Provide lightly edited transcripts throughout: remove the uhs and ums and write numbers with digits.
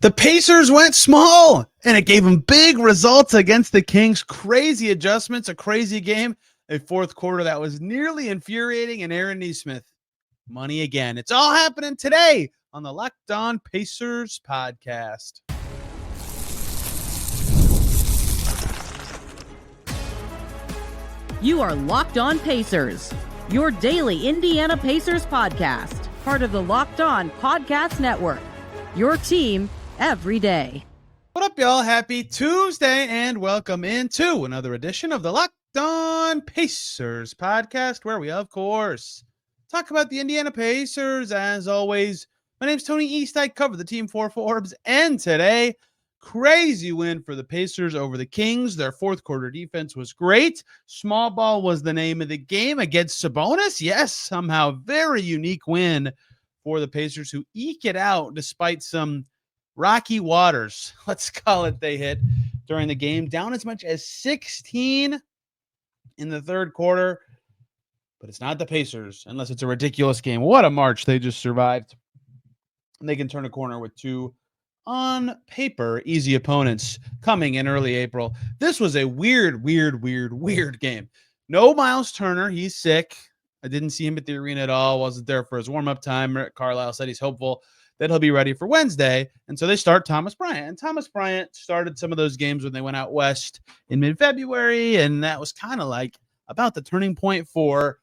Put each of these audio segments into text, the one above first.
The Pacers went small, and it gave them big results against the Kings. Crazy adjustments, a crazy game, a fourth quarter that was nearly infuriating, and Aaron Nesmith, money again. It's all happening today on the Locked On Pacers podcast. You are Locked On Pacers, your daily Indiana Pacers podcast, part of the Locked On Podcast Network, your team every day. What up, y'all? Happy Tuesday, and welcome into another edition of the Locked On Pacers podcast, where we, of course, talk about the Indiana Pacers. As always, my name's Tony East. I cover the team for Forbes, and today, crazy win for the Pacers over the Kings. Their fourth quarter defense was great. Small ball was the name of the game against Sabonis. Yes, somehow very unique win for the Pacers, who eke it out despite some rocky waters, let's call it, they hit during the game, down as much as 16 in the third quarter. But it's not the Pacers unless it's a ridiculous game. What a march they just survived. And they can turn a corner with two, on paper, easy opponents coming in early April. This was a weird game. No Myles Turner. He's sick. I didn't see him at the arena at all. Wasn't there for his warm-up time. Rick Carlisle said he's hopeful that he'll be ready for Wednesday. And so they start Thomas Bryant. And Thomas Bryant started some of those games when they went out west in mid-February. And that was kind of like about the turning point for,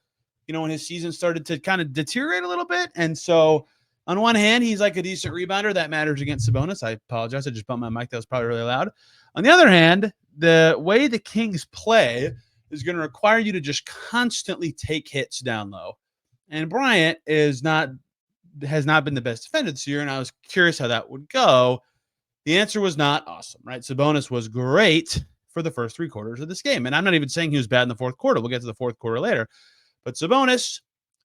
when his season started to kind of deteriorate a little bit. And so on one hand, he's like a decent rebounder. That matters against Sabonis. I apologize. I just bumped my mic. That was probably really loud. On the other hand, the way the Kings play is going to require you to just constantly take hits down low. And Bryant has not been the best defender this year, and I was curious how that would go. The answer was not awesome, right? Sabonis was great for the first three quarters of this game, and I'm not even saying he was bad in the fourth quarter. We'll get to the fourth quarter later. But Sabonis,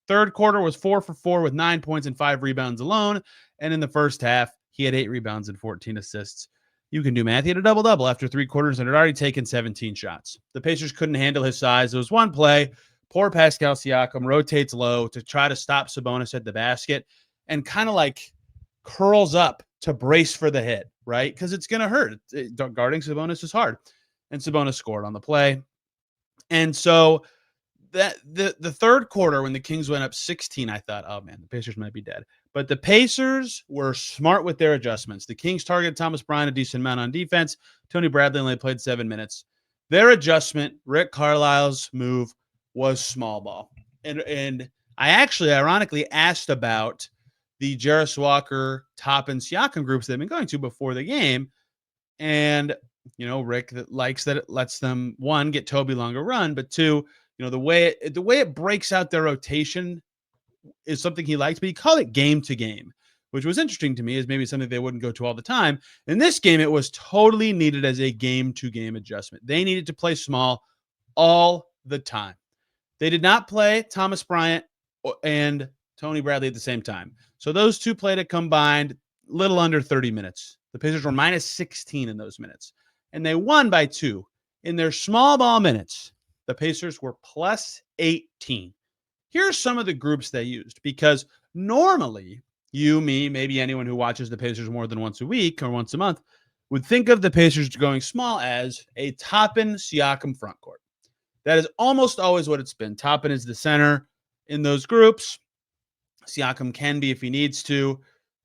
third quarter, was 4 for 4 with 9 points and 5 rebounds alone, and in the first half, he had 8 rebounds and 14 assists. You can do math. He had a double-double after three quarters and had already taken 17 shots. The Pacers couldn't handle his size. There was one play. Poor Pascal Siakam rotates low to try to stop Sabonis at the basket and kind of like curls up to brace for the hit, right? Because it's going to hurt. Guarding Sabonis is hard. And Sabonis scored on the play. And so that the third quarter, when the Kings went up 16, I thought, oh, man, the Pacers might be dead. But the Pacers were smart with their adjustments. The Kings targeted Thomas Bryant a decent amount on defense. Tony Bradley only played 7 minutes. Their adjustment, Rick Carlisle's move, was small ball. And I actually, ironically, asked about the Jarris Walker, Toppin, Siakam groups they've been going to before the game. And, Rick that likes that it lets them, one, get Toby longer run, but two, the way it breaks out their rotation is something he likes, but he called it game to game, which was interesting to me, as maybe something they wouldn't go to all the time. In this game, it was totally needed as a game to game adjustment. They needed to play small all the time. They did not play Thomas Bryant and Tony Bradley at the same time. So those two played a combined little under 30 minutes. The Pacers were minus 16 in those minutes, and they won by 2. In their small ball minutes, the Pacers were plus 18. Here's some of the groups they used, because normally you, me, maybe anyone who watches the Pacers more than once a week or once a month would think of the Pacers going small as a Toppin Siakam front court. That is almost always what it's been. Toppin is the center in those groups. Siakam can be if he needs to.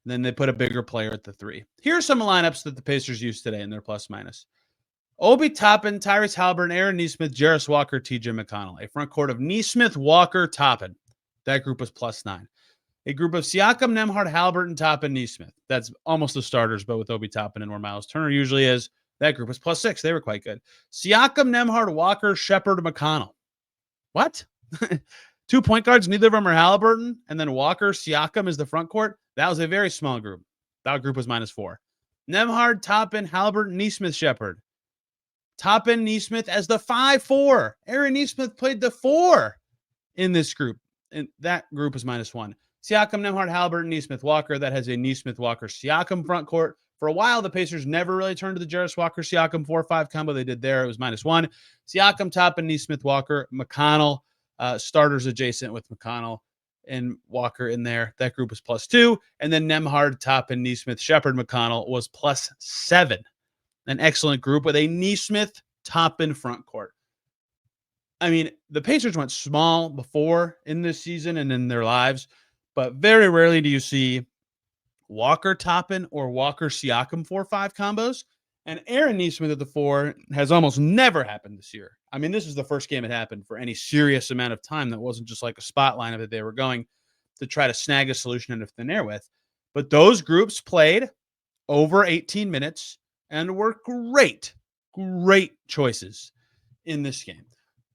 Then they put a bigger player at the 3. Here are some lineups that the Pacers used today in their plus minus. Obi Toppin, Tyrese Haliburton, Aaron Nesmith, Jarris Walker, TJ McConnell. A front court of Nesmith, Walker, Toppin. That group was plus 9. A group of Siakam, Nembhard, Haliburton, Toppin, Nesmith. That's almost the starters, but with Obi Toppin and where Myles Turner usually is. That group was plus 6. They were quite good. Siakam, Nembhard, Walker, Shepard, McConnell. What? 2 point guards, neither of them are Haliburton. And then Walker, Siakam is the front court. That was a very small group. That group was minus 4. Nembhard, Toppin, Haliburton, Nesmith, Shepard. Toppin, Nesmith as the 5-4. Aaron Nesmith played the 4 in this group. And that group is minus 1. Siakam, Nembhard, Haliburton, Nesmith, Walker. That has a Nesmith, Walker, Siakam front court. For a while, the Pacers never really turned to the Jarris Walker, Siakam 4-5 combo. They did there. It was minus 1. Siakam, Toppin, Nesmith, Walker, McConnell. Starters adjacent with McConnell. and Walker in there. That group was +2. And then Nembhard, Toppin, Nesmith, Shepard, McConnell was +7. An excellent group with a Nesmith, Toppin front court. I mean, the Pacers went small before in this season and in their lives, but very rarely do you see Walker Toppin or Walker Siakam 4-5 combos. And Aaron Nesmith at the 4 has almost never happened this year. I mean, this is the first game it happened for any serious amount of time that wasn't just like a spot lineup that they were going to try to snag a solution into thin air with. But those groups played over 18 minutes and were great choices in this game.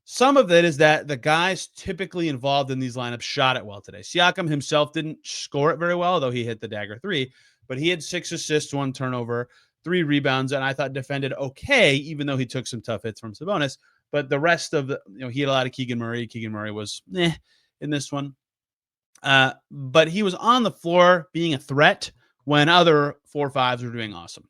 Some of it is that the guys typically involved in these lineups shot it well today. Siakam himself didn't score it very well, though he hit the dagger 3, but he had 6 assists, 1 turnover, 3 rebounds, and I thought defended okay, even though he took some tough hits from Sabonis. But the rest of he had a lot of Keegan Murray. Keegan Murray was in this one. But he was on the floor being a threat when other 4-5s were doing awesome.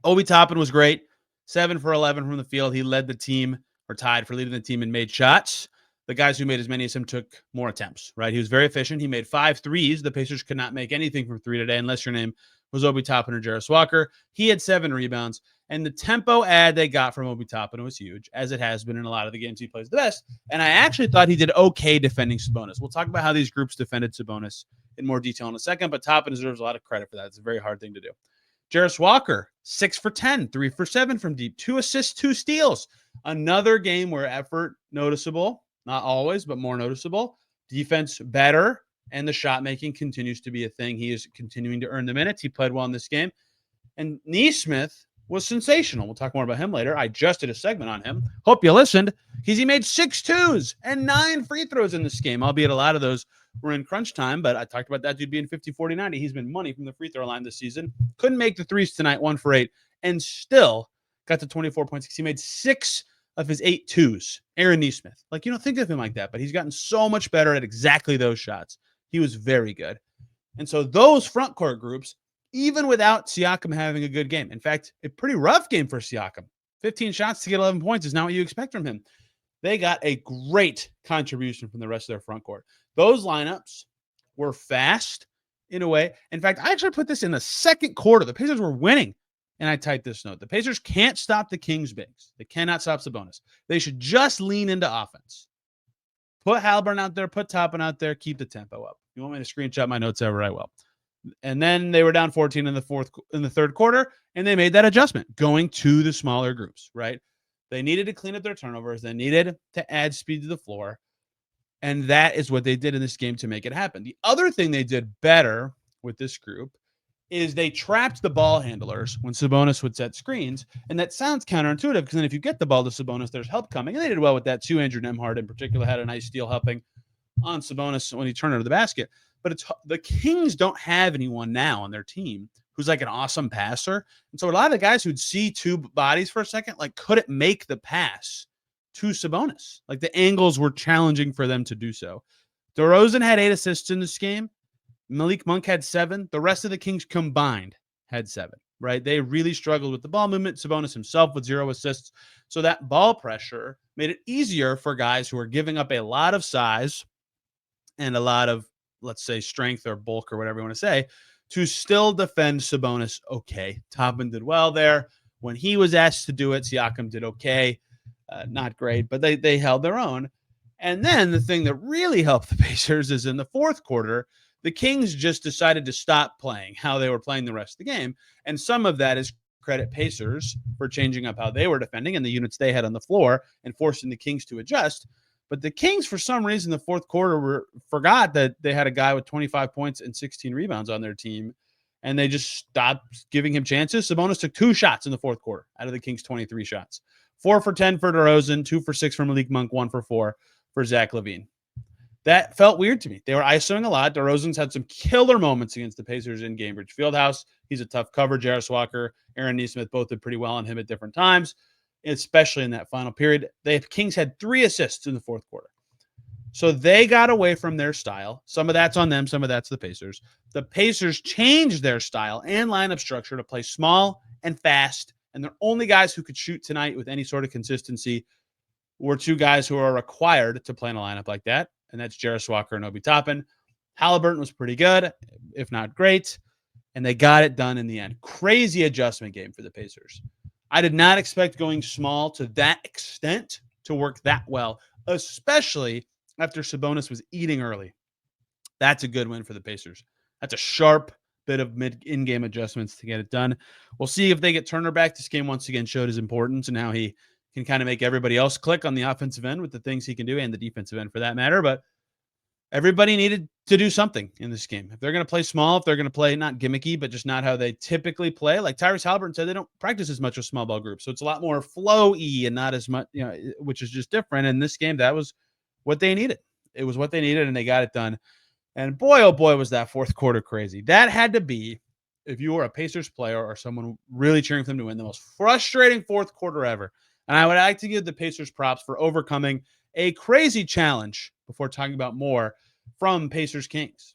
Obi Toppin was great. 7 for 11 from the field. He led the team, or tied for leading the team, and made shots. The guys who made as many as him took more attempts, right? He was very efficient. He made 5 threes. The Pacers could not make anything from 3 today unless your name was Obi Toppin or Jarris Walker. He had 7 rebounds, and the tempo ad they got from Obi Toppin was huge, as it has been in a lot of the games he plays the best. And I actually thought he did okay defending Sabonis. We'll talk about how these groups defended Sabonis in more detail in a second, but Toppin deserves a lot of credit for that. It's a very hard thing to do. Jarris Walker, 6 for 10, 3 for 7 from deep, 2 assists, 2 steals. Another game where effort noticeable, not always, but more noticeable. Defense better, and the shot making continues to be a thing. He is continuing to earn the minutes. He played well in this game. And Nesmith was sensational. We'll talk more about him later. I just did a segment on him. Hope you listened, because he made 6 twos and 9 free throws in this game, albeit a lot of those were in crunch time, but I talked about that dude being 50, 40, 90. He's been money from the free throw line this season. Couldn't make the threes tonight, 1 for 8, and still got to 24.6. He made 6 of his 8 twos. Aaron Nesmith. Like, you don't think of him like that, but he's gotten so much better at exactly those shots. He was very good. And so those front court groups, even without Siakam having a good game, in fact, a pretty rough game for Siakam. 15 shots to get 11 points is not what you expect from him. They got a great contribution from the rest of their front court. Those lineups were fast in a way. In fact, I actually put this in the second quarter. The Pacers were winning, and I typed this note. The Pacers can't stop the Kings bigs. They cannot stop Sabonis. They should just lean into offense. Put Haliburton out there, put Toppin out there, keep the tempo up. You want me to screenshot my notes ever, I will. And then they were down 14 in the third quarter, and they made that adjustment, going to the smaller groups, right? They needed to clean up their turnovers. They needed to add speed to the floor. And that is what they did in this game to make it happen. The other thing they did better with this group is they trapped the ball handlers when Sabonis would set screens. And that sounds counterintuitive, because then if you get the ball to Sabonis, there's help coming. And they did well with that too. Andrew Nembhard in particular had a nice steal helping on Sabonis when he turned under the basket. But it's the Kings don't have anyone now on their team who's like an awesome passer. And so a lot of the guys who'd see 2 bodies for a second, like, couldn't make the pass to Sabonis. Like, the angles were challenging for them to do so. DeRozan had 8 assists in this game. Malik Monk had 7. The rest of the Kings combined had 7, right? They really struggled with the ball movement. Sabonis himself with 0 assists. So that ball pressure made it easier for guys who are giving up a lot of size and a lot of, let's say, strength or bulk or whatever you want to say, to still defend Sabonis okay. Toppin did well there. When he was asked to do it, Siakam did okay. Not great, but they held their own. And then the thing that really helped the Pacers is in the fourth quarter, the Kings just decided to stop playing how they were playing the rest of the game. And some of that is credit Pacers for changing up how they were defending and the units they had on the floor and forcing the Kings to adjust. But the Kings, for some reason, the fourth quarter forgot that they had a guy with 25 points and 16 rebounds on their team, and they just stopped giving him chances. Sabonis took 2 shots in the fourth quarter out of the Kings' 23 shots. 4 for 10 for DeRozan, 2 for 6 for Malik Monk, 1 for 4 for Zach LaVine. That felt weird to me. They were isoing a lot. DeRozan's had some killer moments against the Pacers in Gainbridge Fieldhouse. He's a tough cover. Jarris Walker, Aaron Nesmith both did pretty well on him at different times, especially in that final period. The Kings had 3 assists in the fourth quarter. So they got away from their style. Some of that's on them. Some of that's the Pacers. The Pacers changed their style and lineup structure to play small and fast. And the only guys who could shoot tonight with any sort of consistency were 2 guys who are required to play in a lineup like that. and that's Jarris Walker and Obi Toppin. Haliburton was pretty good, if not great, and they got it done in the end. Crazy adjustment game for the Pacers. I did not expect going small to that extent to work that well, especially after Sabonis was eating early. That's a good win for the Pacers. That's a sharp bit of in-game adjustments to get it done. We'll see if they get Turner back. This game once again showed his importance and how he can kind of make everybody else click on the offensive end with the things he can do, and the defensive end for that matter. But everybody needed to do something in this game. If they're going to play small, if they're going to play not gimmicky, but just not how they typically play, like Tyrese Haliburton said, they don't practice as much with small ball groups. So it's a lot more flowy and not as much, which is just different. In this game, that was what they needed. It was what they needed, and they got it done. And boy, oh boy, was that fourth quarter crazy. That had to be, if you were a Pacers player or someone really cheering for them to win, the most frustrating fourth quarter ever. And I would like to give the Pacers props for overcoming a crazy challenge before talking about more from Pacers Kings.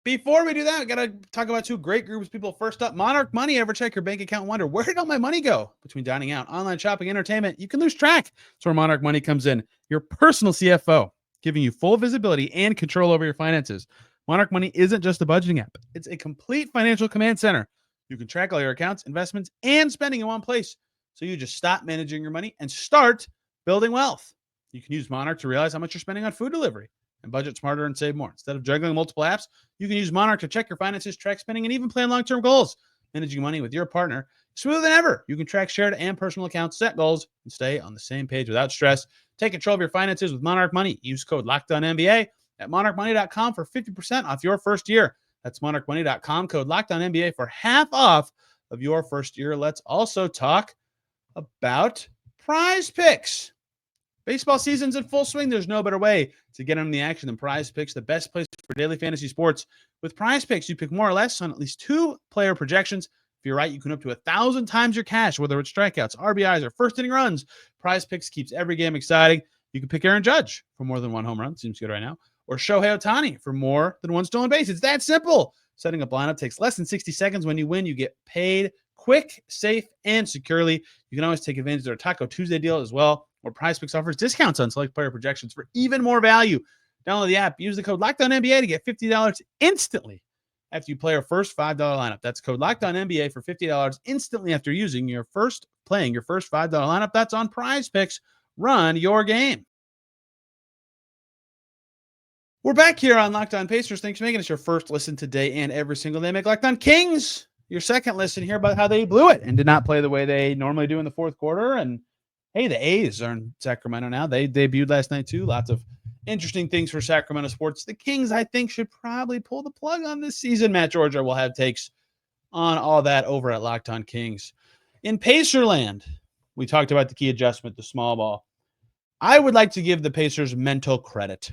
Before we do that, I got to talk about two great groups of people. First up, Monarch Money. Ever check your bank account and wonder, where did all my money go? Between dining out, online shopping, entertainment, you can lose track. That's where Monarch Money comes in. Your personal CFO, giving you full visibility and control over your finances. Monarch Money isn't just a budgeting app. It's a complete financial command center. You can track all your accounts, investments, and spending in one place. So you just stop managing your money and start building wealth. You can use Monarch to realize how much you're spending on food delivery and budget smarter and save more. Instead of juggling multiple apps, you can use Monarch to check your finances, track spending, and even plan long-term goals. Managing money with your partner smoother than ever. You can track shared and personal accounts, set goals, and stay on the same page without stress. Take control of your finances with Monarch Money. Use code LOCKEDONNBA at monarchmoney.com for 50% off your first year. That's monarchmoney.com, code LOCKEDONNBA for half off of your first year. Let's also talk about Prize Picks. Baseball season's in full swing. There's no better way to get in the action than Prize Picks, the best place for daily fantasy sports. With Prize Picks, you pick more or less on at least 2 player projections. If you're right, you can up to 1,000 times your cash, whether it's strikeouts, RBIs, or first inning runs. Prize Picks keeps every game exciting. You can pick Aaron Judge for more than 1 home run. Seems good right now. Or Shohei Ohtani for more than 1 stolen base. It's that simple. Setting up lineup takes less than 60 seconds. When you win, you get paid quick, safe, and securely. You can always take advantage of their Taco Tuesday deal as well, where Prize Picks offers discounts on select player projections for even more value. Download the app. Use the code LOCKEDONNBA to get $50 instantly after you play your first $5 lineup. That's code LOCKEDONNBA for $50 instantly after playing your first $5 lineup. That's on Prize Picks. Run your game. We're back here on Locked On Pacers. Thanks for making us your first listen today and every single day. Make Locked On Kings your second listen here about how they blew it and did not play the way they normally do in the fourth quarter. And hey, the A's are in Sacramento now. They debuted last night too. Lots of interesting things for Sacramento sports. The Kings, I think, should probably pull the plug on this season. Matt Georgia will have takes on all that over at Locked On Kings. In Pacerland, we talked about the key adjustment, the small ball. I would like to give the Pacers mental credit.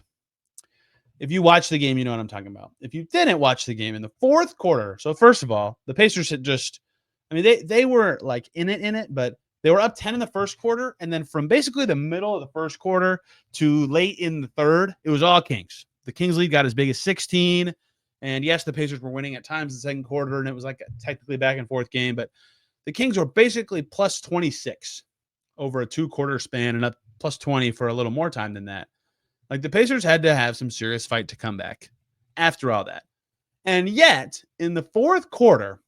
If you watch the game, you know what I'm talking about. If you didn't watch the game in the fourth quarter, so first of all, the Pacers had they were like in it, but they were up 10 in the first quarter, and then from basically the middle of the first quarter to late in the third, it was all Kings. The Kings lead got as big as 16, and yes, the Pacers were winning at times in the second quarter, and it was like a technically back and forth game, but the Kings were basically plus 26 over a 2-quarter span and up plus 20 for a little more time than that. Like, the Pacers had to have some serious fight to come back after all that. And yet, in the fourth quarter,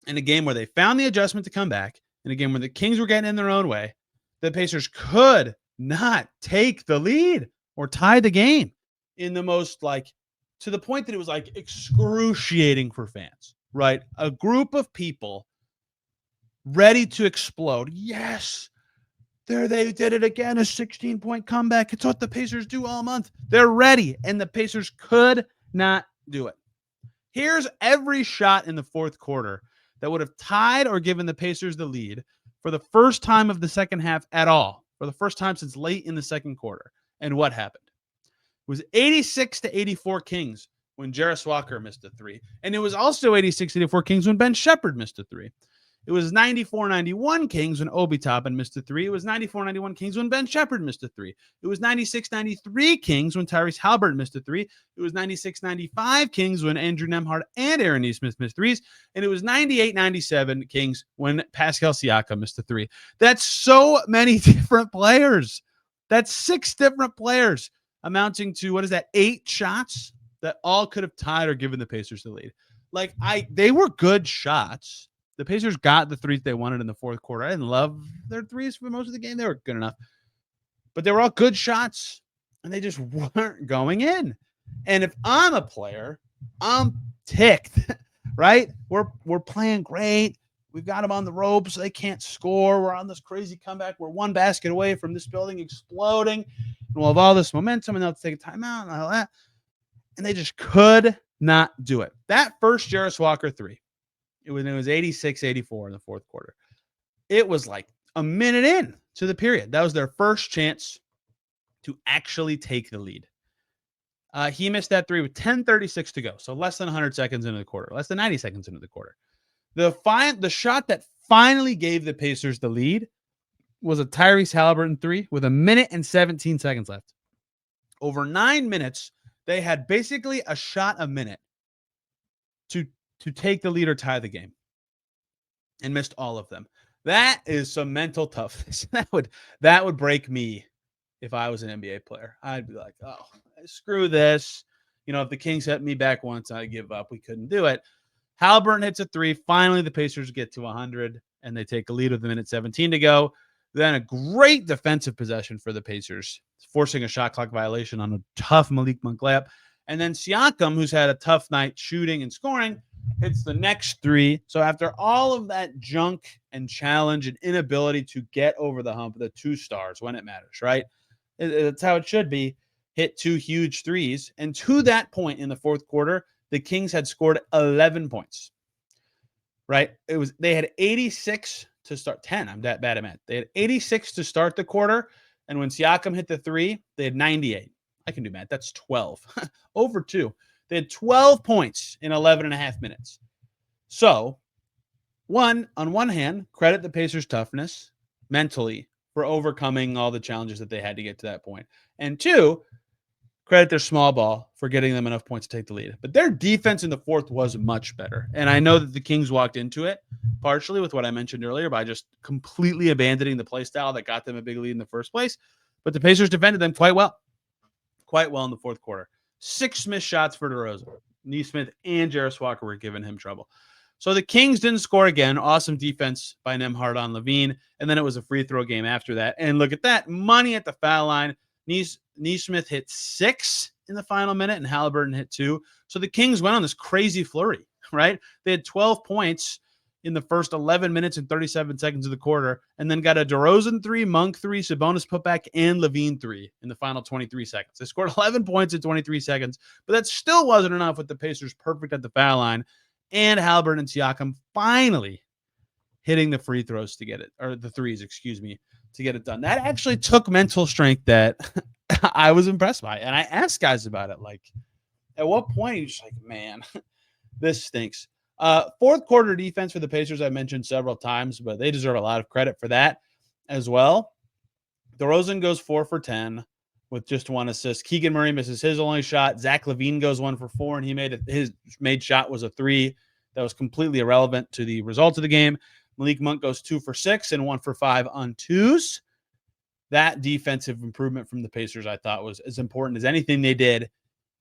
in a game where they found the adjustment to come back, in a game where the Kings were getting in their own way, the Pacers could not take the lead or tie the game in the most, to the point that it was excruciating for fans, right? A group of people ready to explode. Yes, there they did it again, a 16-point comeback. It's what the Pacers do all month. They're ready, and the Pacers could not do it. Here's every shot in the fourth quarter that would have tied or given the Pacers the lead for the first time of the second half at all, for the first time since late in the second quarter. And what happened? It was 86-84 Kings when Jarris Walker missed a 3. And it was also 86-84 Kings when Ben Shepherd missed a 3. It was 94-91 Kings when Obi Toppin missed a 3. It was 94-91 Kings when Ben Shepherd missed a 3. It was 96-93 Kings when Tyrese Haliburton missed a 3. It was 96-95 Kings when Andrew Nembhard and Aaron Nesmith missed 3s. And it was 98-97 Kings when Pascal Siakam missed a 3. That's so many different players. That's 6 different players amounting to, what is that, 8 shots that all could have tied or given the Pacers the lead. Like, they were good shots. The Pacers got the threes they wanted in the fourth quarter. I didn't love their threes for most of the game. They were good enough. But they were all good shots, and they just weren't going in. And if I'm a player, I'm ticked, right? We're playing great. We've got them on the ropes. They can't score. We're on this crazy comeback. We're one basket away from this building exploding. And we'll have all this momentum, and they'll take a timeout and all that. And they just could not do it. That first Jarris Walker three, it was 86-84 in the fourth quarter. It was like a minute in to the period. That was their first chance to actually take the lead. He missed that three with 10:36 to go, so less than 100 seconds into the quarter, less than 90 seconds into the quarter. The shot that finally gave the Pacers the lead was a Tyrese Haliburton three with a minute and 17 seconds left. Over 9 minutes, they had basically a shot a minute to take the lead or tie the game, and missed all of them. That is some mental toughness. That would break me if I was an NBA player. I'd be like, oh, screw this. If the Kings hit me back once, I'd give up. We couldn't do it. Haliburton hits a three. Finally, the Pacers get to 100, and they take a lead with a minute 17 to go. Then a great defensive possession for the Pacers, forcing a shot clock violation on a tough Malik Monk layup. And then Siakam, who's had a tough night shooting and scoring, hits the next three. So after all of that junk and challenge and inability to get over the hump, the 2 stars when it matters, right? That's how it should be. Hit 2 huge threes. And to that point in the fourth quarter, the Kings had scored 11 points, right? They had 86 to start 10. I'm that bad at math. They had 86 to start the quarter. And when Siakam hit the three, they had 98. I can do math. That's 12 over 2. They had 12 points in 11 and a half minutes. So on one hand, credit the Pacers' toughness mentally for overcoming all the challenges that they had to get to that point. And 2, credit their small ball for getting them enough points to take the lead. But their defense in the fourth was much better. And I know that the Kings walked into it partially with what I mentioned earlier by just completely abandoning the play style that got them a big lead in the first place. But the Pacers defended them quite well in the fourth quarter. 6 missed shots for DeRozan. Nesmith and Jarris Walker were giving him trouble. So the Kings didn't score again. Awesome defense by Nembhard on Levine. And then it was a free throw game after that. And look at that. Money at the foul line. Nesmith hit 6 in the final minute and Haliburton hit 2. So the Kings went on this crazy flurry, right? They had 12 points in the first 11 minutes and 37 seconds of the quarter, and then got a DeRozan 3, Monk 3, Sabonis putback, and Levine 3 in the final 23 seconds. They scored 11 points in 23 seconds, but that still wasn't enough with the Pacers perfect at the foul line, and Haliburton and Siakam finally hitting the free throws to get it, or the threes, to get it done. That actually took mental strength that I was impressed by, and I asked guys about it, like, at what point are you just like, man, this stinks. Fourth quarter defense for the Pacers, I mentioned several times, but they deserve a lot of credit for that as well. DeRozan goes 4 for 10 with just 1 assist. Keegan Murray misses his only shot. Zach LaVine goes 1 for 4, and his made shot was a 3 that was completely irrelevant to the results of the game. Malik Monk goes 2 for 6 and 1 for 5 on 2s. That defensive improvement from the Pacers, I thought, was as important as anything they did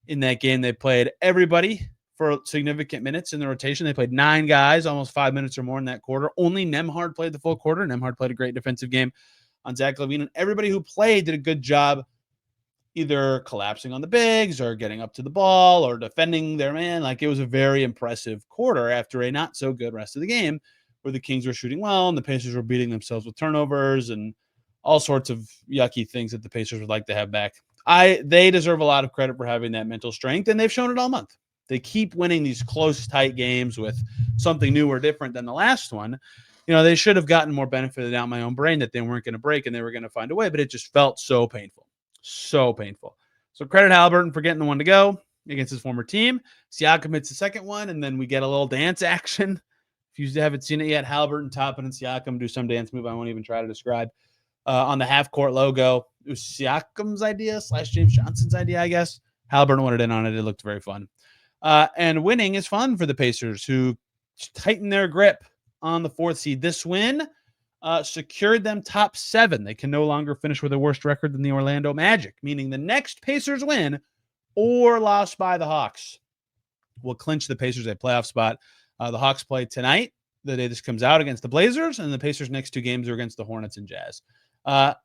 in that game. They played everybody for significant minutes in the rotation. They played 9 guys, almost 5 minutes or more in that quarter. Only Nembhard played the full quarter. Nembhard played a great defensive game on Zach LaVine, and everybody who played did a good job either collapsing on the bigs or getting up to the ball or defending their man. Like, it was a very impressive quarter after a not so good rest of the game where the Kings were shooting well and the Pacers were beating themselves with turnovers and all sorts of yucky things that the Pacers would like to have back. They deserve a lot of credit for having that mental strength, and they've shown it all month. They keep winning these close, tight games with something new or different than the last one. They should have gotten more benefit of the doubt in my own brain that they weren't going to break and they were going to find a way, but it just felt so painful. So painful. So credit Haliburton for getting the one to go against his former team. Siakam hits the second one, and then we get a little dance action. If you haven't seen it yet, Haliburton topping and Siakam do some dance move I won't even try to describe. On the half-court logo, it was Siakam's idea / James Johnson's idea, I guess. Haliburton wanted in on it. It looked very fun. And winning is fun for the Pacers, who tighten their grip on the 4th seed. This win, secured them top 7. They can no longer finish with a worse record than the Orlando Magic, meaning the next Pacers win or loss by the Hawks will clinch the Pacers a playoff spot. The Hawks play tonight, the day this comes out, against the Blazers, and the Pacers' next 2 games are against the Hornets and Jazz. A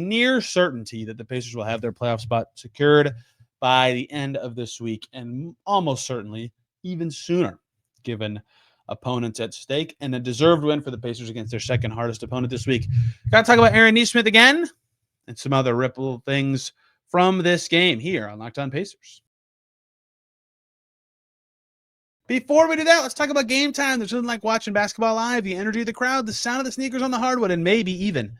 near certainty that the Pacers will have their playoff spot secured by the end of this week, and almost certainly even sooner, given opponents at stake, and a deserved win for the Pacers against their second hardest opponent this week. Got to talk about Aaron Nesmith again and some other ripple things from this game here on Locked On Pacers. Before we do that, let's talk about game time. There's nothing like watching basketball live, the energy of the crowd, the sound of the sneakers on the hardwood, and maybe even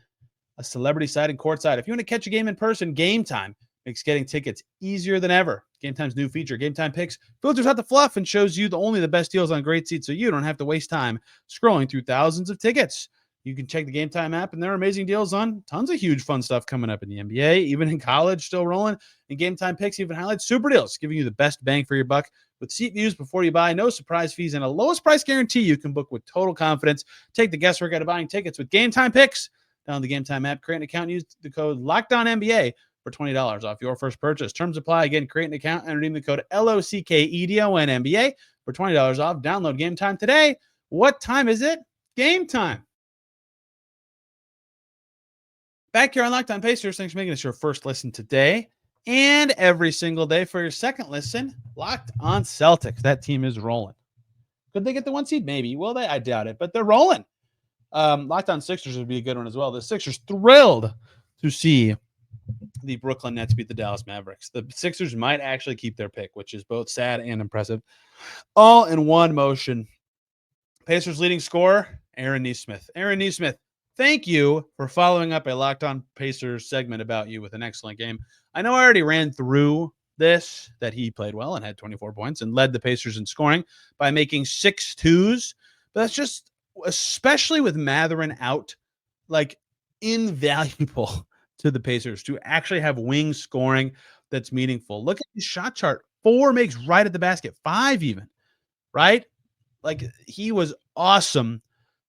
a celebrity side and courtside. If you want to catch a game in person, Game Time makes getting tickets easier than ever. Game Time's new feature, Game Time Picks, filters out the fluff and shows you only the best deals on great seats so you don't have to waste time scrolling through thousands of tickets. You can check the Game Time app, and there are amazing deals on tons of huge fun stuff coming up in the NBA, even in college, still rolling. And Game Time Picks even highlights super deals, giving you the best bang for your buck with seat views before you buy, no surprise fees, and a lowest price guarantee you can book with total confidence. Take the guesswork out of buying tickets with Game Time Picks. Download the Game Time app, create an account, and use the code LOCKEDONNBA for $20 off your first purchase. Terms apply. Again, create an account and redeem the code LOCKEDONNBA for $20 off. Download Game Time today. What time is it? Game time. Back here on Locked On Pacers, thanks for making this your first listen today and every single day. For your second listen, Locked On Celtics. That team is rolling. Could they get the 1 seed? Maybe. Will they? I doubt it, but they're rolling. Locked On Sixers would be a good one as well. The Sixers thrilled to see the Brooklyn Nets beat the Dallas Mavericks. The Sixers might actually keep their pick, which is both sad and impressive. All in one motion. Pacers leading scorer, Aaron Nesmith. Aaron Nesmith, thank you for following up a Locked On Pacers segment about you with an excellent game. I know I already ran through this, that he played well and had 24 points and led the Pacers in scoring by making 6 twos. But that's just, especially with Mathurin out, like invaluable to the Pacers to actually have wing scoring that's meaningful. Look at his shot chart. 4 makes right at the basket, 5 even, right? Like, he was awesome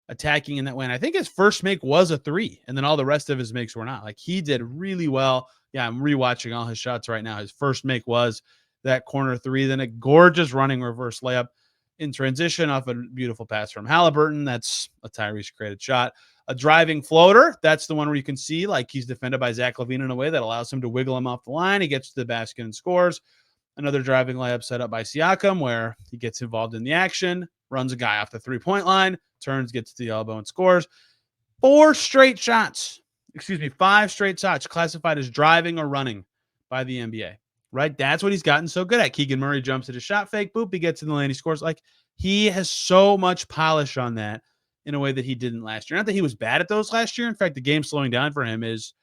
attacking in that way. And I think his first make was a 3, and then all the rest of his makes were not. Like, he did really well. Yeah, I'm rewatching all his shots right now. His first make was that corner 3, then a gorgeous running reverse layup in transition off a beautiful pass from Haliburton. That's a Tyrese created shot. A driving floater, that's the one where you can see like he's defended by Zach LaVine in a way that allows him to wiggle him off the line. He gets to the basket and scores. Another driving layup set up by Siakam where he gets involved in the action, runs a guy off the 3-point line, turns, gets to the elbow, and scores. 5 straight shots classified as driving or running by the NBA, right? That's what he's gotten so good at. Keegan Murray jumps at a shot fake, boop, he gets in the lane, he scores. Like, he has so much polish on that in a way that he didn't last year. Not that he was bad at those last year. In fact, the game slowing down for him is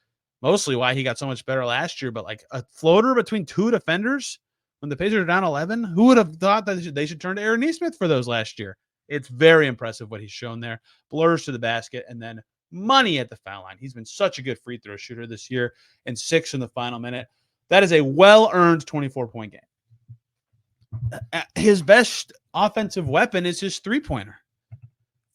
mostly why he got so much better last year. But like a floater between 2 defenders when the Pacers are down 11, who would have thought that they should turn to Aaron Nesmith for those last year? It's very impressive what he's shown there. Blurs to the basket and then money at the foul line. He's been such a good free throw shooter this year, and 6 in the final minute. That is a well-earned 24-point game. His best offensive weapon is his 3-pointer.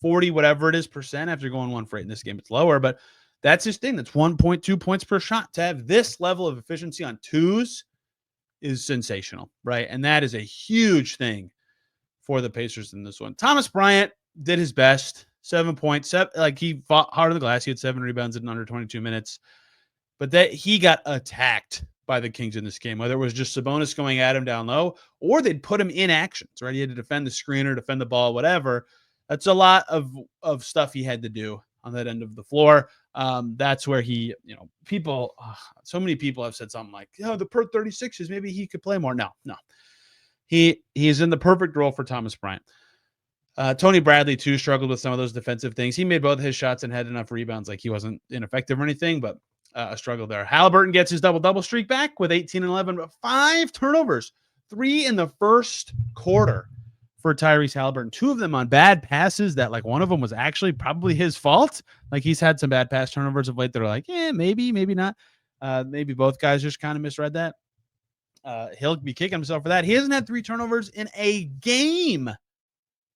40, whatever it is, percent after going 1 for 8 in this game. It's lower, but that's his thing. That's 1.2 points per shot. To have this level of efficiency on 2s is sensational, right? And that is a huge thing for the Pacers in this one. Thomas Bryant did his best. 7 points. Like, he fought hard on the glass. He had 7 rebounds in under 22 minutes. But that he got attacked by the Kings in this game, whether it was just Sabonis going at him down low or they'd put him in actions, right? He had to defend the screener, defend the ball, whatever. That's a lot of stuff he had to do on that end of the floor. That's where he, so many people have said something like, the per 36s, maybe he could play more. No. He is in the perfect role for Thomas Bryant. Tony Bradley, too, struggled with some of those defensive things. He made both his shots and had enough rebounds. Like, he wasn't ineffective or anything, but a struggle there. Haliburton gets his double-double streak back with 18 and 11, but 5 turnovers, 3 in the first quarter for Tyrese Haliburton. 2 of them on bad passes that, like, one of them was actually probably his fault. Like, he's had some bad pass turnovers of late that are like, maybe not. Maybe both guys just kind of misread that. He'll be kicking himself for that. He hasn't had 3 turnovers in a game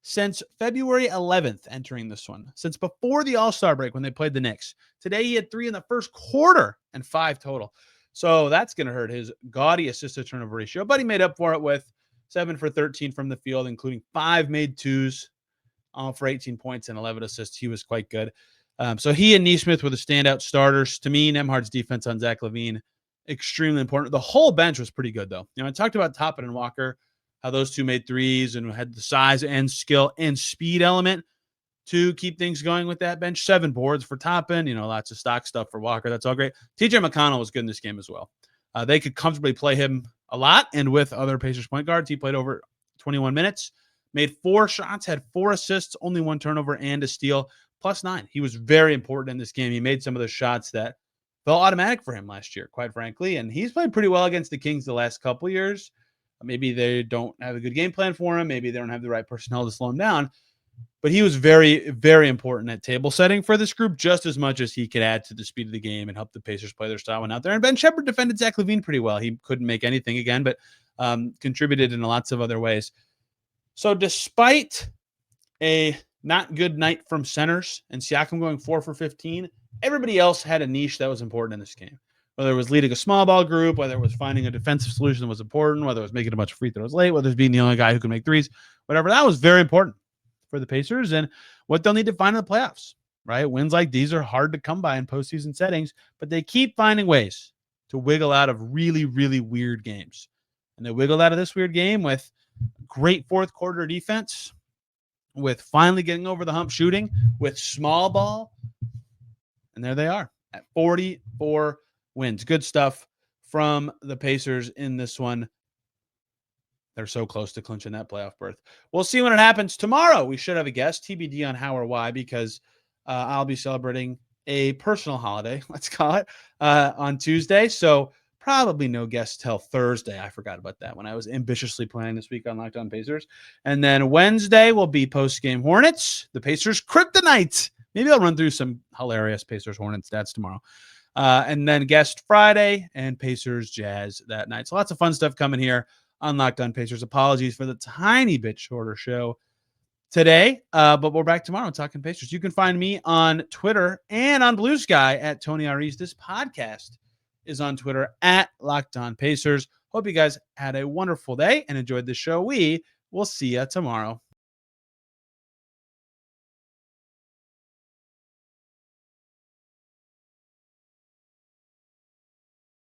since February 11th entering this one, since before the All-Star break when they played the Knicks. Today he had 3 in the first quarter and 5 total. So that's going to hurt his gaudy assist-to-turnover ratio, but he made up for it with 7 for 13 from the field, including 5 made twos for 18 points and 11 assists. He was quite good. So he and Nesmith were the standout starters. To me, Nembhard's defense on Zach LaVine, extremely important. The whole bench was pretty good, though. I talked about Toppin and Walker, how those two made threes and had the size and skill and speed element to keep things going with that bench. 7 boards for Toppin, lots of stock stuff for Walker. That's all great. TJ McConnell was good in this game as well. They could comfortably play him a lot, and with other Pacers point guards, he played over 21 minutes, made 4 shots, had 4 assists, only 1 turnover, and a steal, +9. He was very important in this game. He made some of the shots that felt automatic for him last year, quite frankly, and he's played pretty well against the Kings the last couple years. Maybe they don't have a good game plan for him. Maybe they don't have the right personnel to slow him down. But he was very, very important at table setting for this group, just as much as he could add to the speed of the game and help the Pacers play their style when out there. And Ben Shepherd defended Zach LaVine pretty well. He couldn't make anything again, but contributed in lots of other ways. So despite a not good night from centers and Siakam going 4 for 15, everybody else had a niche that was important in this game. Whether it was leading a small ball group, whether it was finding a defensive solution that was important, whether it was making a bunch of free throws late, whether it was being the only guy who could make threes, whatever, that was very important for the Pacers and what they'll need to find in the playoffs, right? Wins like these are hard to come by in postseason settings, but they keep finding ways to wiggle out of really, really weird games. And they wiggled out of this weird game with great fourth quarter defense, with finally getting over the hump shooting, with small ball. And there they are at 44 wins. Good stuff from the Pacers in this one. They're so close to clinching that playoff berth. We'll see when it happens tomorrow. We should have a guest, TBD on how or why, because I'll be celebrating a personal holiday, let's call it, on Tuesday. So probably no guest till Thursday. I forgot about that when I was ambitiously planning this week on Locked On Pacers. And then Wednesday will be post-game Hornets, the Pacers kryptonite. Maybe I'll run through some hilarious Pacers Hornets stats tomorrow. And then guest Friday and Pacers Jazz that night. So lots of fun stuff coming here on Locked On Pacers. Apologies for the tiny bit shorter show today, but we're back tomorrow talking Pacers. You can find me on Twitter and on Blue Sky at Tony Tyrese. This podcast is on Twitter at Locked On Pacers. Hope you guys had a wonderful day and enjoyed the show. We will see you tomorrow.